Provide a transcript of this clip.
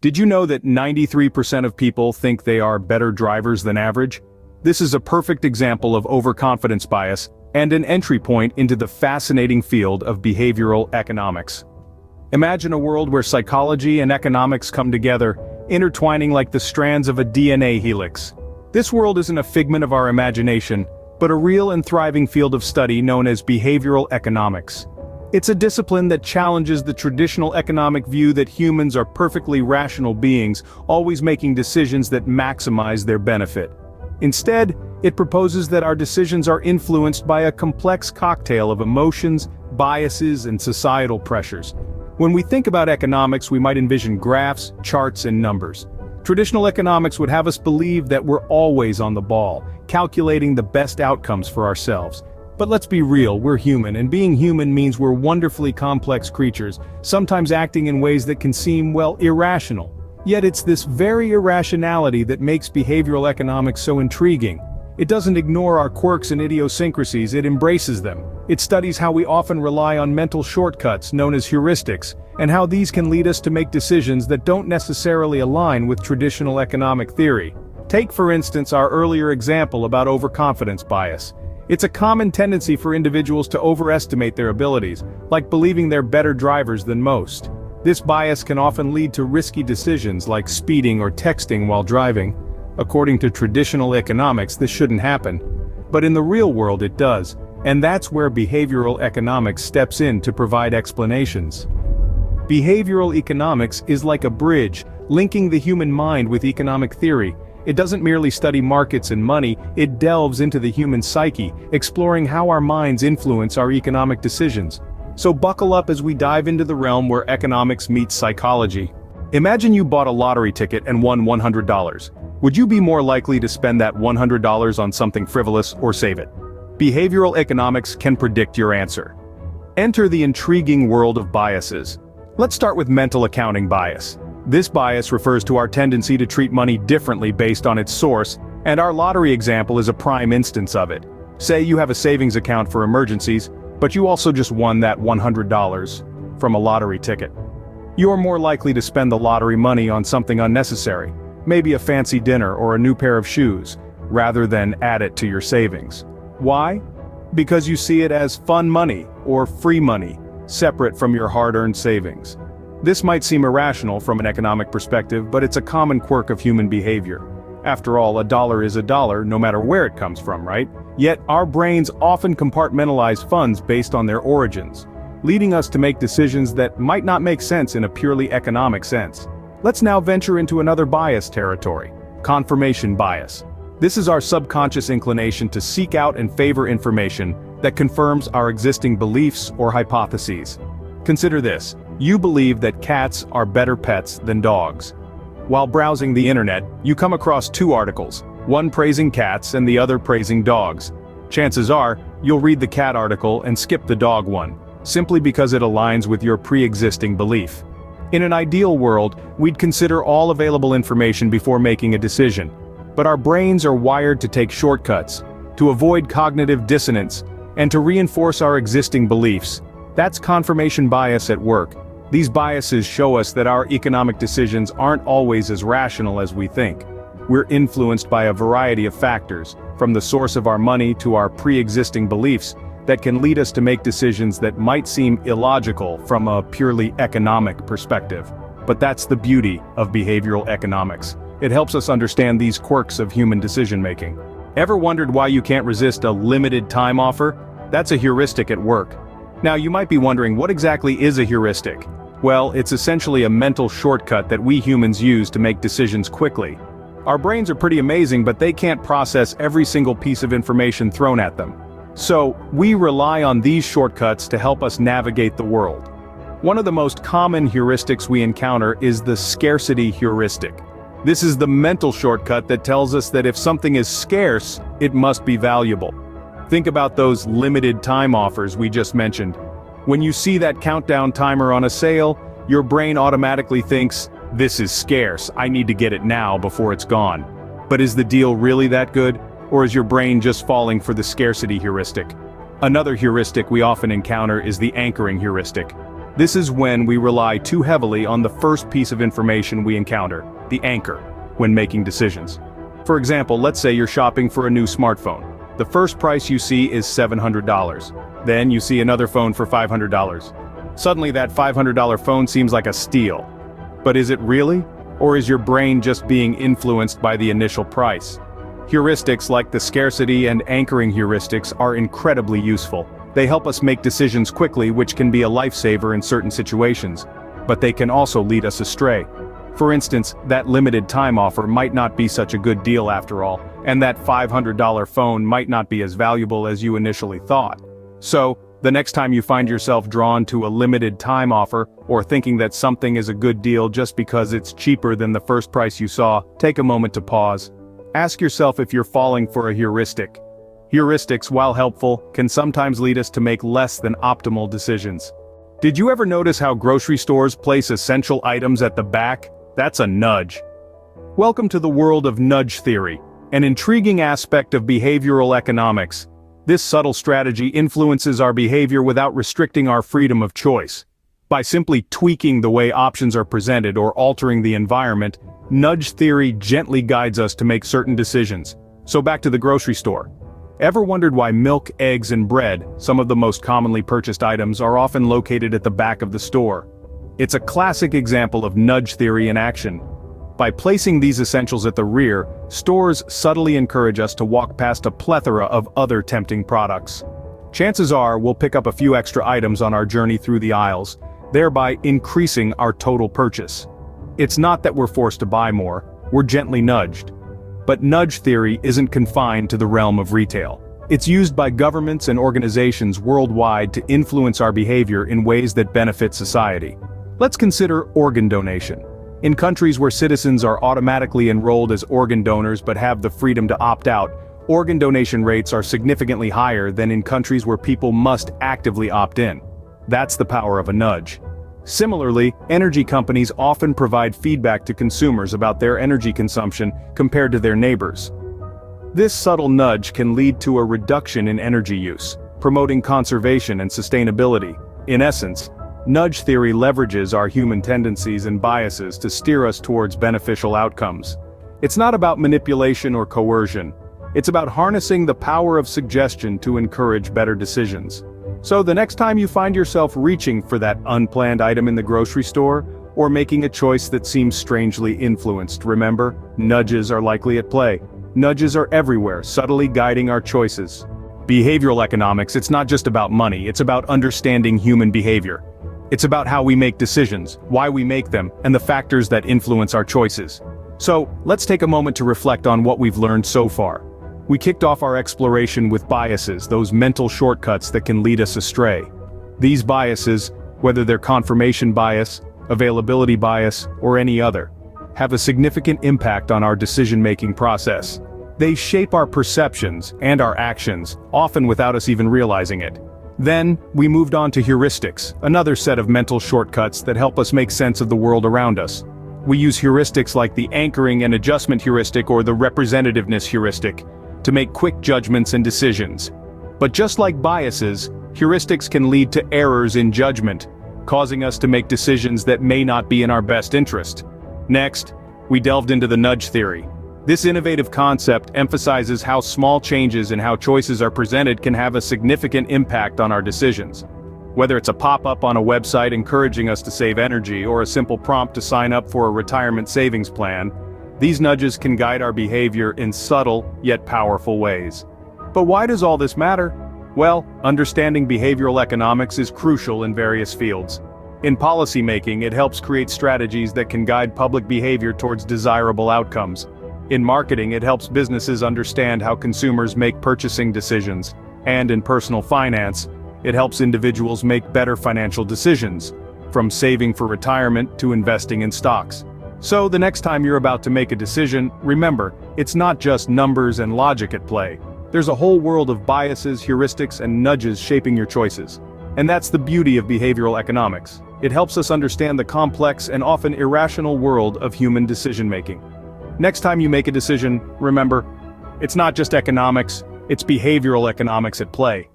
Did you know that 93% of people think they are better drivers than average? This is a perfect example of overconfidence bias and an entry point into the fascinating field of behavioral economics. Imagine a world where psychology and economics come together, intertwining like the strands of a DNA helix. This world isn't a figment of our imagination, but a real and thriving field of study known as behavioral economics. It's a discipline that challenges the traditional economic view that humans are perfectly rational beings, always making decisions that maximize their benefit. Instead, it proposes that our decisions are influenced by a complex cocktail of emotions, biases, and societal pressures. When we think about economics, we might envision graphs, charts, and numbers. Traditional economics would have us believe that we're always on the ball, calculating the best outcomes for ourselves. But let's be real, we're human, and being human means we're wonderfully complex creatures, sometimes acting in ways that can seem, well, irrational. Yet it's this very irrationality that makes behavioral economics so intriguing. It doesn't ignore our quirks and idiosyncrasies, it embraces them. It studies how we often rely on mental shortcuts, known as heuristics, and how these can lead us to make decisions that don't necessarily align with traditional economic theory. Take, for instance, our earlier example about overconfidence bias. It's a common tendency for individuals to overestimate their abilities, like believing they're better drivers than most. This bias can often lead to risky decisions like speeding or texting while driving. According to traditional economics, this shouldn't happen. But in the real world it does, and that's where behavioral economics steps in to provide explanations. Behavioral economics is like a bridge, linking the human mind with economic theory. It doesn't merely study markets and money, it delves into the human psyche, exploring how our minds influence our economic decisions. So buckle up as we dive into the realm where economics meets psychology. Imagine you bought a lottery ticket and won $100. Would you be more likely to spend that $100 on something frivolous or save it? Behavioral economics can predict your answer. Enter the intriguing world of biases. Let's start with mental accounting bias. This bias refers to our tendency to treat money differently based on its source, and our lottery example is a prime instance of it. Say you have a savings account for emergencies, but you also just won that $100 from a lottery ticket. You're more likely to spend the lottery money on something unnecessary, maybe a fancy dinner or a new pair of shoes, rather than add it to your savings. Why? Because you see it as fun money or free money, separate from your hard-earned savings. This might seem irrational from an economic perspective, but it's a common quirk of human behavior. After all, a dollar is a dollar no matter where it comes from, right? Yet our brains often compartmentalize funds based on their origins, leading us to make decisions that might not make sense in a purely economic sense. Let's now venture into another bias territory: confirmation bias. This is our subconscious inclination to seek out and favor information that confirms our existing beliefs or hypotheses. Consider this: you believe that cats are better pets than dogs. While browsing the internet, you come across two articles, one praising cats and the other praising dogs. Chances are, you'll read the cat article and skip the dog one, simply because it aligns with your pre-existing belief. In an ideal world, we'd consider all available information before making a decision. But our brains are wired to take shortcuts, to avoid cognitive dissonance, and to reinforce our existing beliefs. That's confirmation bias at work. These biases show us that our economic decisions aren't always as rational as we think. We're influenced by a variety of factors, from the source of our money to our pre-existing beliefs, that can lead us to make decisions that might seem illogical from a purely economic perspective. But that's the beauty of behavioral economics. It helps us understand these quirks of human decision-making. Ever wondered why you can't resist a limited time offer? That's a heuristic at work. Now you might be wondering, what exactly is a heuristic? Well, it's essentially a mental shortcut that we humans use to make decisions quickly. Our brains are pretty amazing, but they can't process every single piece of information thrown at them. So, we rely on these shortcuts to help us navigate the world. One of the most common heuristics we encounter is the scarcity heuristic. This is the mental shortcut that tells us that if something is scarce, it must be valuable. Think about those limited time offers we just mentioned. When you see that countdown timer on a sale, your brain automatically thinks, "This is scarce, I need to get it now before it's gone." But is the deal really that good? Or is your brain just falling for the scarcity heuristic? Another heuristic we often encounter is the anchoring heuristic. This is when we rely too heavily on the first piece of information we encounter, the anchor, when making decisions. For example, let's say you're shopping for a new smartphone. The first price you see is $700. Then you see another phone for $500. Suddenly that $500 phone seems like a steal. But is it really? Or is your brain just being influenced by the initial price? Heuristics like the scarcity and anchoring heuristics are incredibly useful. They help us make decisions quickly, which can be a lifesaver in certain situations. But they can also lead us astray. For instance, that limited time offer might not be such a good deal after all, and that $500 phone might not be as valuable as you initially thought. So, the next time you find yourself drawn to a limited time offer, or thinking that something is a good deal just because it's cheaper than the first price you saw, take a moment to pause. Ask yourself if you're falling for a heuristic. Heuristics, while helpful, can sometimes lead us to make less than optimal decisions. Did you ever notice how grocery stores place essential items at the back? That's a nudge. Welcome to the world of nudge theory, an intriguing aspect of behavioral economics. This subtle strategy influences our behavior without restricting our freedom of choice. By simply tweaking the way options are presented or altering the environment, nudge theory gently guides us to make certain decisions. So back to the grocery store. Ever wondered why milk, eggs, and bread, some of the most commonly purchased items, are often located at the back of the store? It's a classic example of nudge theory in action. By placing these essentials at the rear, stores subtly encourage us to walk past a plethora of other tempting products. Chances are we'll pick up a few extra items on our journey through the aisles, thereby increasing our total purchase. It's not that we're forced to buy more, we're gently nudged. But nudge theory isn't confined to the realm of retail. It's used by governments and organizations worldwide to influence our behavior in ways that benefit society. Let's consider organ donation. In countries where citizens are automatically enrolled as organ donors but have the freedom to opt out, organ donation rates are significantly higher than in countries where people must actively opt in. That's the power of a nudge. Similarly, energy companies often provide feedback to consumers about their energy consumption compared to their neighbors. This subtle nudge can lead to a reduction in energy use, promoting conservation and sustainability. In essence, nudge theory leverages our human tendencies and biases to steer us towards beneficial outcomes. It's not about manipulation or coercion. It's about harnessing the power of suggestion to encourage better decisions. So the next time you find yourself reaching for that unplanned item in the grocery store, or making a choice that seems strangely influenced, remember, nudges are likely at play. Nudges are everywhere, subtly guiding our choices. Behavioral economics, it's not just about money, it's about understanding human behavior. It's about how we make decisions, why we make them, and the factors that influence our choices. So, let's take a moment to reflect on what we've learned so far. We kicked off our exploration with biases, those mental shortcuts that can lead us astray. These biases, whether they're confirmation bias, availability bias, or any other, have a significant impact on our decision-making process. They shape our perceptions and our actions, often without us even realizing it. Then, we moved on to heuristics, another set of mental shortcuts that help us make sense of the world around us. We use heuristics like the anchoring and adjustment heuristic or the representativeness heuristic to make quick judgments and decisions. But just like biases, heuristics can lead to errors in judgment, causing us to make decisions that may not be in our best interest. Next, we delved into the nudge theory. This innovative concept emphasizes how small changes in how choices are presented can have a significant impact on our decisions. Whether it's a pop-up on a website encouraging us to save energy or a simple prompt to sign up for a retirement savings plan, these nudges can guide our behavior in subtle yet powerful ways. But why does all this matter? Well, understanding behavioral economics is crucial in various fields. In policymaking, it helps create strategies that can guide public behavior towards desirable outcomes. In marketing, it helps businesses understand how consumers make purchasing decisions. And in personal finance, it helps individuals make better financial decisions, from saving for retirement to investing in stocks. So the next time you're about to make a decision, remember, it's not just numbers and logic at play. There's a whole world of biases, heuristics, and nudges shaping your choices. And that's the beauty of behavioral economics. It helps us understand the complex and often irrational world of human decision-making. Next time you make a decision, remember, it's not just economics, it's behavioral economics at play.